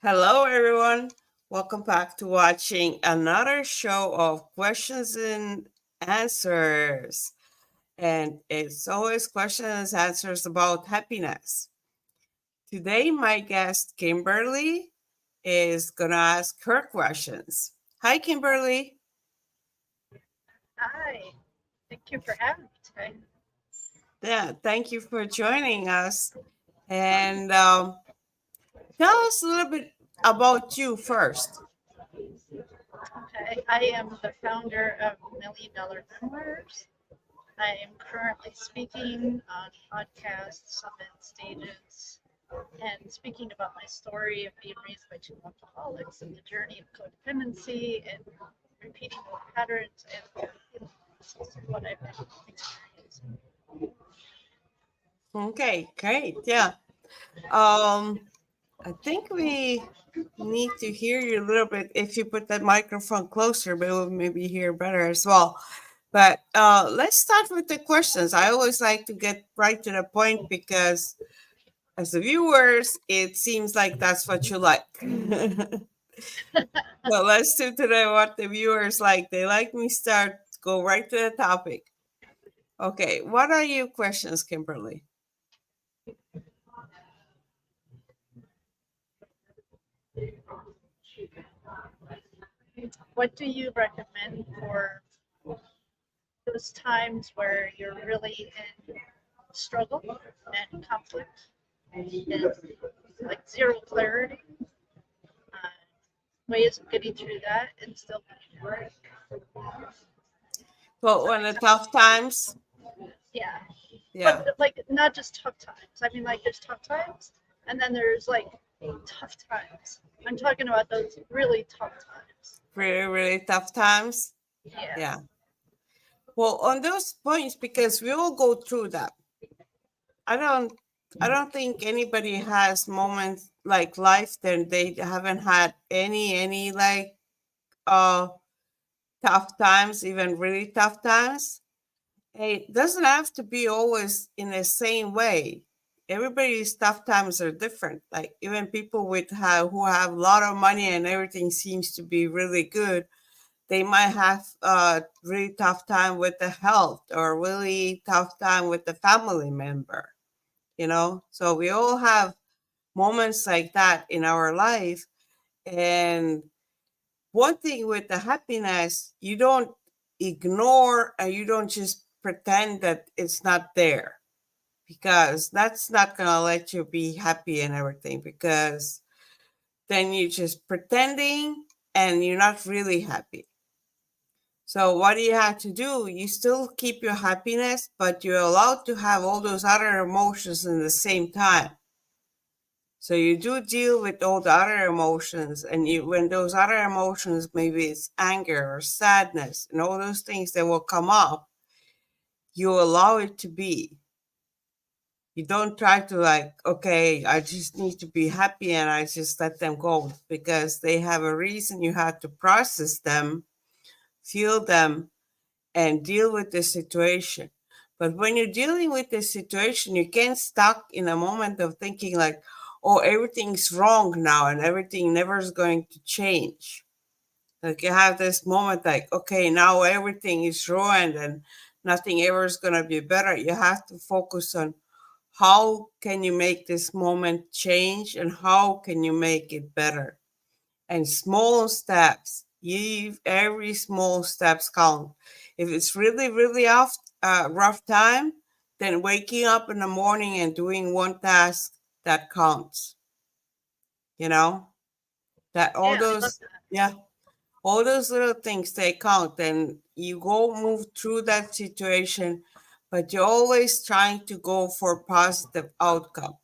Hello, everyone. Welcome back to watching another show of questions and answers. And it's always questions and answers about happiness. Today, my guest, Kimberly, is going to ask her questions. Hi, Kimberly. Hi, thank you for having me today. Yeah, thank you for joining us. And tell us a little bit about you first. Okay, I am the founder of Million Dollar Memoirs. I am currently speaking on podcasts, summit stages, and speaking about my story of being raised by two alcoholics and the journey of codependency and repeating old patterns and what I've been experiencing. Okay, great. Yeah. Um, I think we need to hear you a little bit. If you put that microphone closer, we will maybe hear better as well. But let's start with the questions. I always like to get right to the point because, as the viewers, it seems like that's what you like. So let's do today what the viewers like. They like me start, go right to the topic. Okay, what are your questions, Kimberly? What do you recommend for those times where you're really in struggle and conflict and like zero clarity, uh, ways of getting through that and still being Well, Does that when make the sense? tough times, Yeah. But yeah. like not just tough times. I mean like there's tough times and then there's like tough times. I'm talking about those really tough times. Really, really tough times. Yeah. Yeah. Well, on those points, because we all go through that. I don't I don't think anybody has moments like life that they haven't had any like uh tough times, even really tough times. It doesn't have to be always in the same way. Everybody's tough times are different. Like even people with who have a lot of money and everything seems to be really good, they might have a really tough time with the health or really tough time with the family member, so we all have moments like that in our life. And one thing with the happiness, you don't ignore and you don't just pretend that it's not there, because that's not going to let you be happy and everything, because then you're just pretending and you're not really happy. So what do you have to do? You still keep your happiness, but you're allowed to have all those other emotions in the same time. So you do deal with all the other emotions, and when those other emotions, maybe it's anger or sadness and all those things that will come up, you allow it to be. You don't try to like, okay, I just need to be happy and I just let them go, because they have a reason. You have to process them, feel them, and deal with the situation. But when you're dealing with the situation, you can't stuck in a moment of thinking like, oh, everything's wrong now and everything never is going to change. Like you have this moment like, okay, now everything is ruined and nothing ever is going to be better. You have to focus on how can you make this moment change and how can you make it better. And small steps. Every small steps count. If it's really really rough time, then waking up in the morning and doing one task, that counts. You know that all Yeah, I love those that. yeah, all those little things, they count. And you go move through that situation, but you're always trying to go for positive outcome.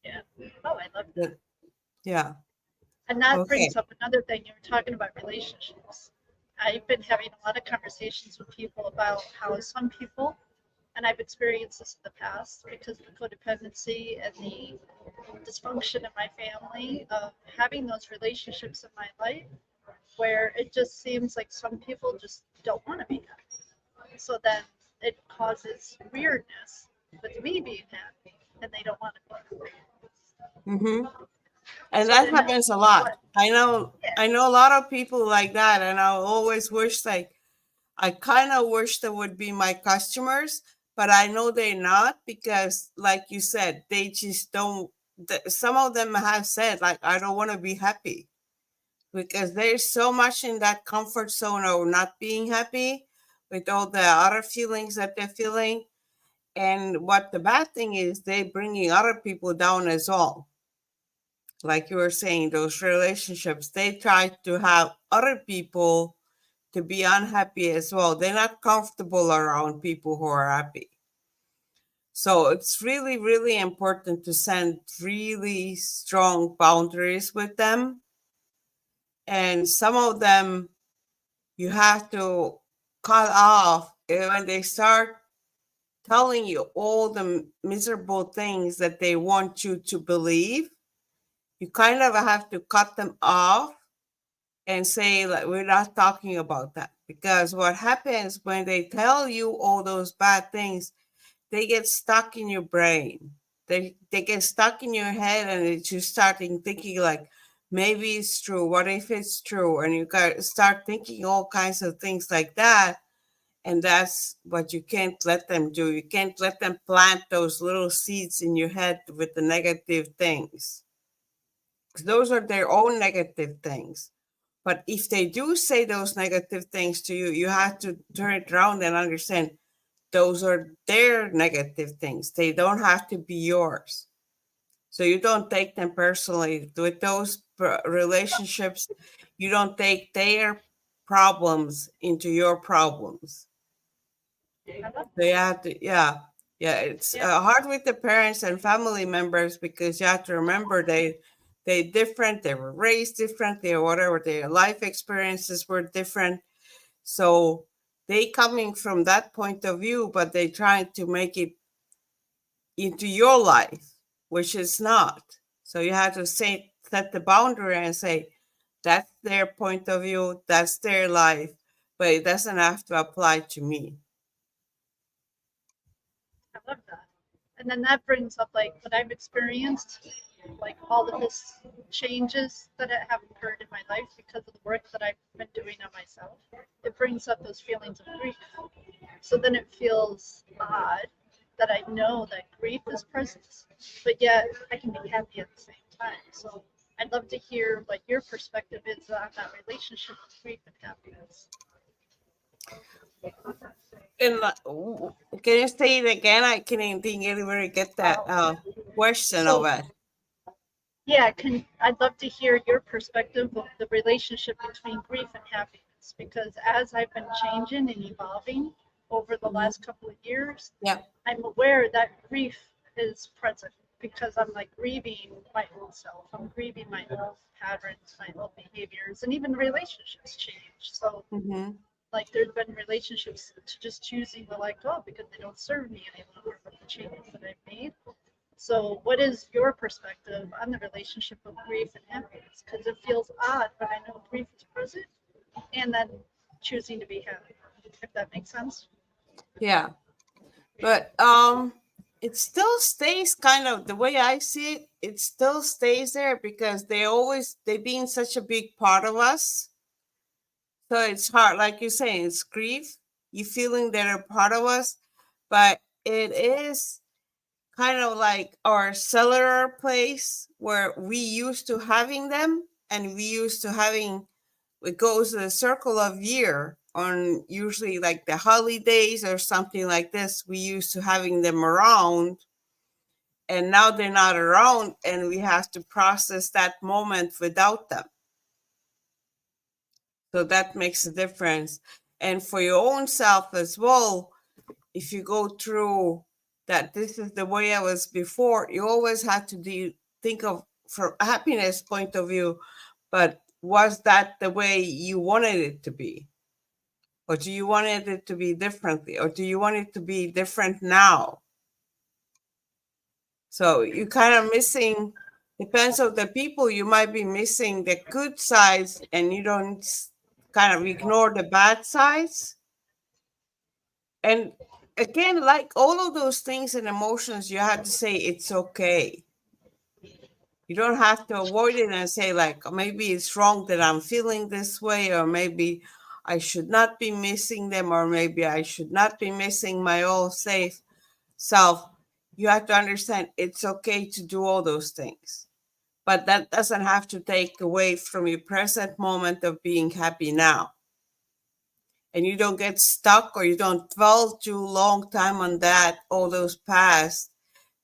Yeah. Oh, I love that. But- Yeah. And that Okay. brings up another thing. You were talking about relationships. I've been having a lot of conversations with people about how some people, and I've experienced this in the past because of the codependency and the dysfunction in my family of having those relationships in my life where it just seems like some people just don't want to be happy. So then it causes weirdness with me being happy and they don't want to be happy. Mm-hmm. And So that then happens a lot. what? Yeah, I know a lot of people like that, and I always wish, like, I kind of wish they would be my customers, but I know they're not, because like you said, they just don't. Some of them have said, like, I don't want to be happy, because there's so much in that comfort zone of not being happy with all the other feelings that they're feeling. And what the bad thing is, they're bringing other people down as well. Like you were saying, those relationships, they try to have other people to be unhappy as well. They're not comfortable around people who are happy. So it's really, really important to set really strong boundaries with them. And some of them you have to cut off when they start telling you all the miserable things that they want you to believe. You kind of have to cut them off and say, like, we're not talking about that, because what happens when they tell you all those bad things, they get stuck in your brain. They get stuck in your head, and it's you starting thinking, like, maybe it's true, what if it's true, and you got start thinking all kinds of things like that. And that's what you can't let them do. You can't let them plant those little seeds in your head with the negative things. Those are their own negative things. But if they do say those negative things to you, you have to turn it around and understand those are their negative things. They don't have to be yours. So you don't take them personally. With those relationships, you don't take their problems into your problems. I love They that. have to, yeah, yeah. It's Yeah, hard with the parents and family members, because you have to remember they different. They were raised differently, or whatever. Their life experiences were different. So they coming from that point of view, but they trying to make it into your life, which is not. So you have to set the boundary and say that's their point of view, that's their life, but it doesn't have to apply to me. I love that. And then that brings up like what I've experienced, like all of this changes that have occurred in my life because of the work that I've been doing on myself. It brings up those feelings of grief. So then it feels odd that I know that grief is present, but yet I can be happy at the same time. So I'd love to hear what your perspective is on that relationship with grief and happiness. And can you say it again? I can't think anywhere get that question of So it. yeah, I'd love to hear your perspective of the relationship between grief and happiness because as I've been changing and evolving over the Mhm. last couple of years, Yeah. I'm aware that grief is present because I'm like grieving my old self. I'm grieving my old patterns, my old behaviors, and even relationships change. So Hmm. like there's been relationships to just choosing to let go because they don't serve me any longer with the changes that I've made. So, what is your perspective on the relationship of grief and happiness? Because it feels odd, but I know grief is present, and then choosing to be happy. If that makes sense. Yeah. But it still stays kind of the way I see it, it still stays there, because they being such a big part of us. So it's hard, like you're saying, it's grief. You feeling they're a part of us, but it is kind of like our cellular place where we used to having them, and we used to having, it goes in a circle of year on usually like the holidays or something like this. We used to having them around, and now they're not around, and we have to process that moment without them. So that makes a difference. And for your own self as well, if you go through that, this is the way I was before, you always have to think of from a happiness point of view, but was that the way you wanted it to be? Or do you want it to be differently? Or do you want it to be different now? So you kind of missing, depends on the people, you might be missing the good sides, and you don't kind of ignore the bad sides. And again, like all of those things and emotions, you have to say it's okay. You don't have to avoid it and say, like, maybe it's wrong that I'm feeling this way, or maybe I should not be missing them, or maybe I should not be missing my old safe self. You have to understand it's okay to do all those things. But that doesn't have to take away from your present moment of being happy now. And you don't get stuck, or you don't dwell too long time on that, all those past,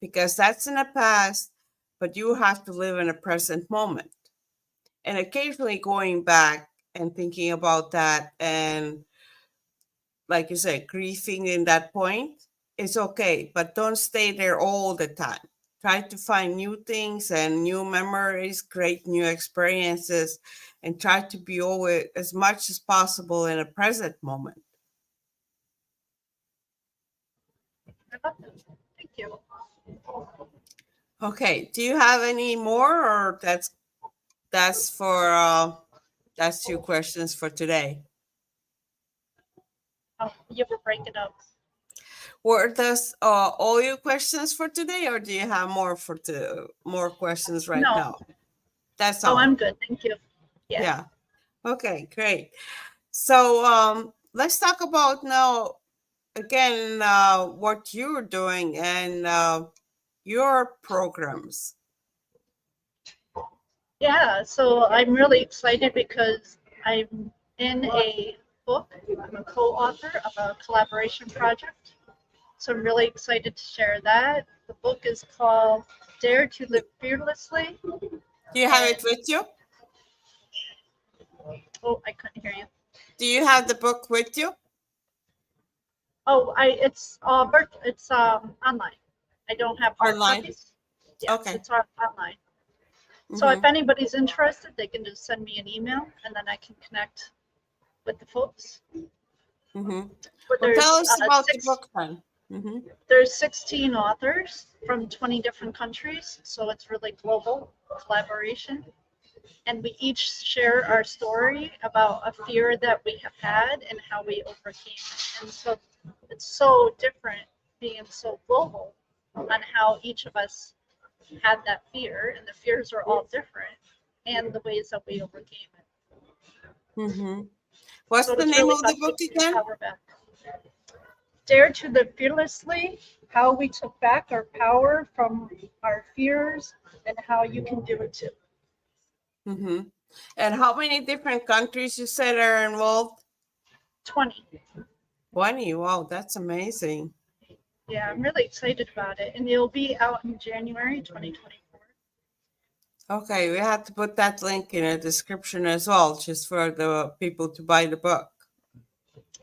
because that's in the past, but you have to live in a present moment. And occasionally going back and thinking about that, and like you said, grieving in that point, it's okay, but don't stay there all the time. Try to find new things and new memories, create new experiences, and try to be always as much as possible in a present moment. I love that. Thank you. Okay, do you have any more, or that's for that's 2 questions for today? Oh, you ever break it up? Were those all your questions for today, or do you have more questions right No. now? That's Oh, all. I'm good. Thank you. Yeah. Yeah. Okay, great. So let's talk about now again what you're doing and your programs. Yeah. So I'm really excited because I'm in a book. I'm a co-author of a collaboration project. So I'm really excited to share that. The book is called Dare to Live Fearlessly. Do you have it with you? Oh, I couldn't hear you. Do you have the book with you? Oh, it's online. I don't have hard Online? copies. Yeah, Okay. it's online. So if Mhm. anybody's interested, they can just send me an email and then I can connect with the folks. Mhm. But Well, tell us about the book then. Mhm. there's 16 authors from 20 different countries, so it's really global collaboration. And we each share our story about a fear that we have had and how we overcame it. And so it's so different being so global on how each of us had that fear, and the fears are all different, and the ways that we overcame it. Mhm. What's So the it's name really of the about book taking the again? power back. Dare to live fearlessly, how we took back our power from our fears, and how you can do it too. Mhm. And how many different countries you said are involved? 20. 20. Wow, that's amazing. Yeah, I'm really excited about it. And it'll be out in January 2024. Okay, we have to put that link in a description as well, just for the people to buy the book.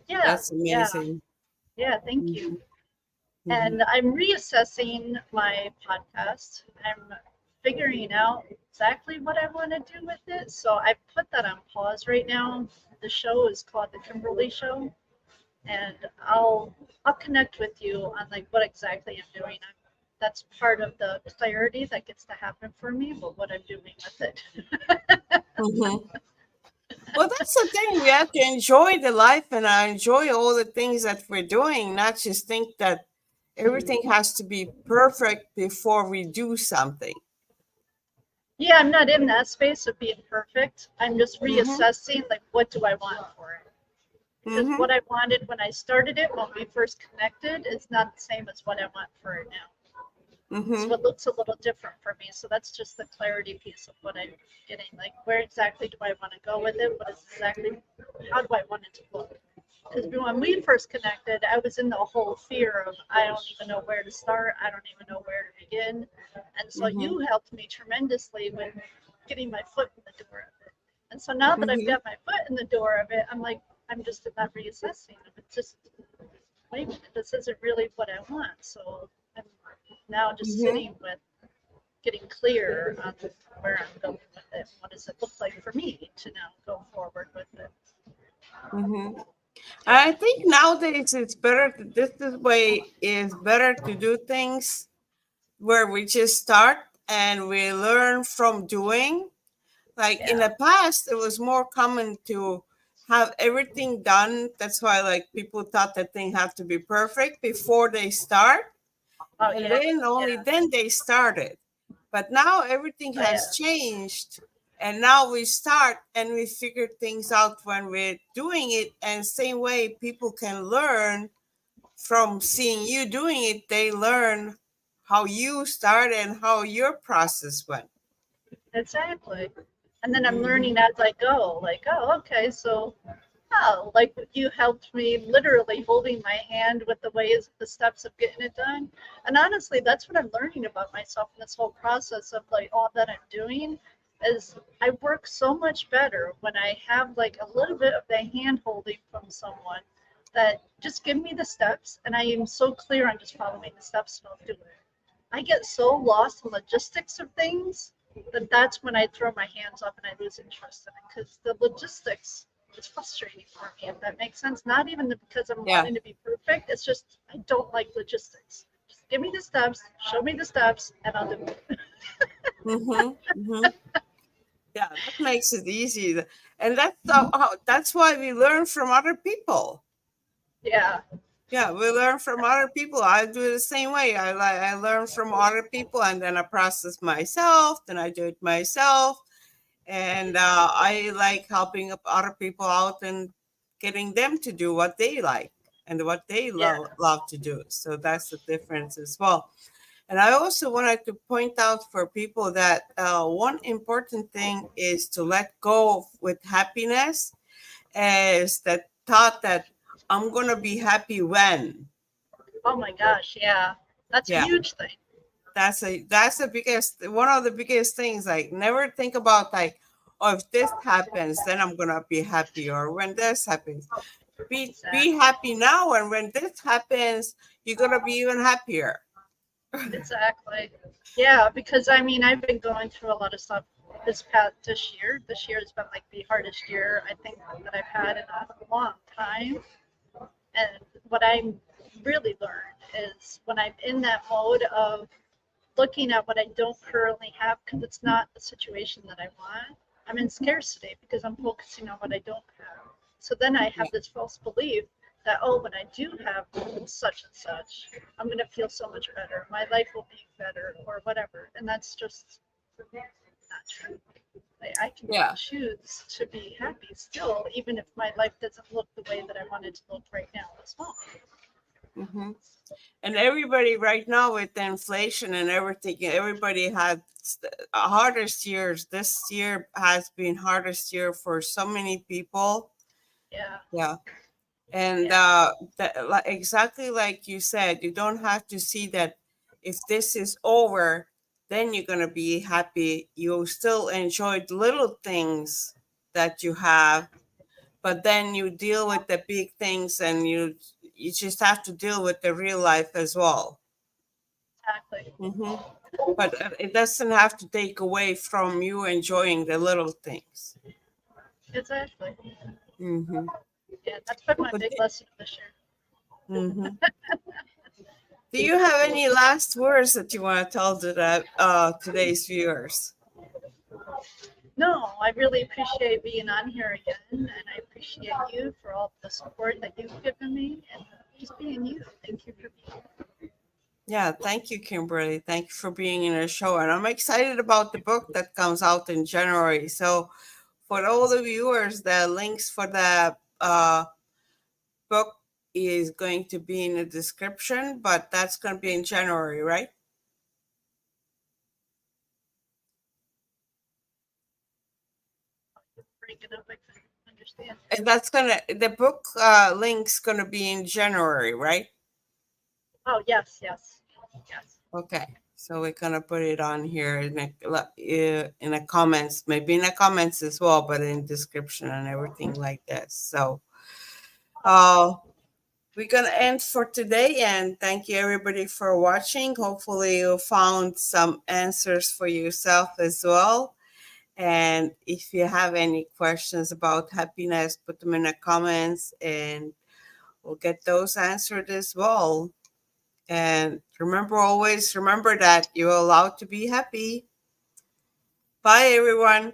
Yeah, That's yeah, amazing. yeah, thank you. Mhm. Mhm. And I'm reassessing my podcast. I'm figuring out exactly what I want to do with it. So I put that on pause right now. The show is called The Kimberly Show, and I'll connect with you on like what exactly I'm doing. That's part of the clarity that gets to happen for me, but what I'm doing with it. Mhm. Well, that's the thing. We have to enjoy the life and enjoy all the things that we're doing, not just think that everything has to be perfect before we do something. Yeah, I'm not in that space of being perfect. I'm just Mm-hmm. reassessing like what do I want for it. Because Mm-hmm. what I wanted when I started it, when we first connected, is not the same as what I want for it now. So Mm-hmm. it looks a little different for me. So that's just the clarity piece of what I'm getting. Like, where exactly do I want to go with it? What is exactly, how do I want it to look? Because when we first connected, I was in the whole fear of I don't even know where to start. I don't even know where to begin. And so Mm-hmm. you helped me tremendously with getting my foot in the door of it. And so now that I've Mm-hmm. got my foot in the door of it, I'm like, I'm just in that reassessing of it. Just wait a minute, this isn't really what I want. So I'm now just Mm-hmm. sitting with getting clear on where I'm going with it. What does it look like for me to now go forward with it? Mm-hmm. Yeah. I think nowadays it's better. This is way is better to do things where we just start and we learn from doing. Like in Yeah. the past, it was more common to have everything done. That's why like people thought that thing had to be perfect before they start, Oh and yeah. then only Yeah. then they started. But now everything Oh, yeah. has changed. And now we start and we figure things out when we're doing it. And same way people can learn from seeing you doing it, they learn how you start and how your process went. Exactly. And then I'm Mhm. learning as I go, like, oh, okay, so, oh, like you helped me literally holding my hand with the ways, the steps of getting it done. And honestly, that's what I'm learning about myself in this whole process of like all that I'm doing is I work so much better when I have like a little bit of the hand holding from someone that just give me the steps and I am so clear on just following the steps and I'll do it. I get so lost in logistics of things that that's when I throw my hands up and I lose interest in it because the logistics is frustrating for me, if that makes sense. Not even because I'm Yeah. wanting to be perfect, it's just I don't like logistics. Just give me the steps, show me the steps, and I'll do it. Yeah, that makes it easy. And that's why we learn from other people. Yeah, Yeah, we learn from other people. I do it the same way. I learn from other people and then I process myself, then I do it myself. And I like helping other people out and getting them to do what they like and what they yeah. love to do. So that's the difference as well. And I also wanted to point out for people that one important thing is to let go with happiness, is that thought that I'm going to be happy when. Oh my gosh, yeah. That's a Yeah, huge thing. that's the biggest, one of the biggest things. Like, never think about like, oh, if this happens, then I'm going to be happy, or when this happens. Be Exactly. happy now, and when this happens, you're going to be even happier. Exactly. Yeah, because I mean, I've been going through a lot of stuff this year. This year has been like the hardest year I think that I've had in a long time. And what I really learned is when I'm in that mode of looking at what I don't currently have because it's not the situation that I want, I'm in scarcity because I'm focusing on what I don't have. So then I Yeah. have this false belief that, oh, when I do have such and such, I'm going to feel so much better. My life will be better or whatever. And that's just not true. I can Yeah. choose to be happy still, even if my life doesn't look the way that I want it to look right now as well. Hmm. And everybody right now with the inflation and everything, everybody had hardest years. This year has been hardest year for so many people. Yeah, Yeah. And yeah, exactly like you said, you don't have to see that if this is over, then you're going to be happy. You still enjoy the little things that you have, but then you deal with the big things, and you just have to deal with the real life as well. exactly. Hmm. But it doesn't have to take away from you enjoying the little things. Exactly. Hmm. Yeah, that's been my But, big lesson of this year. hmm, do you have any last words that you want to tell to today's viewers? No, I really appreciate being on here again, and I appreciate you for all the support that you've given me and just being you. Thank you for being here. Yeah, thank you, Kimberly. Thank you for being in our show. And I'm excited about the book that comes out in January. So, for all the viewers, the links for the book is going to be in the description, but that's going to be in January, right? Break it up, I couldn't understand. And the book link's going to be in January, right? Oh, yes, yes, yes. Okay. So we're going to put it on here in the comments, maybe in the comments as well, but in description and everything like this. So, uh, we're going to end for today, and thank you everybody for watching. Hopefully you found some answers for yourself as well. And if you have any questions about happiness, put them in the comments and we'll get those answered as well. And always remember that you're allowed to be happy. Bye everyone.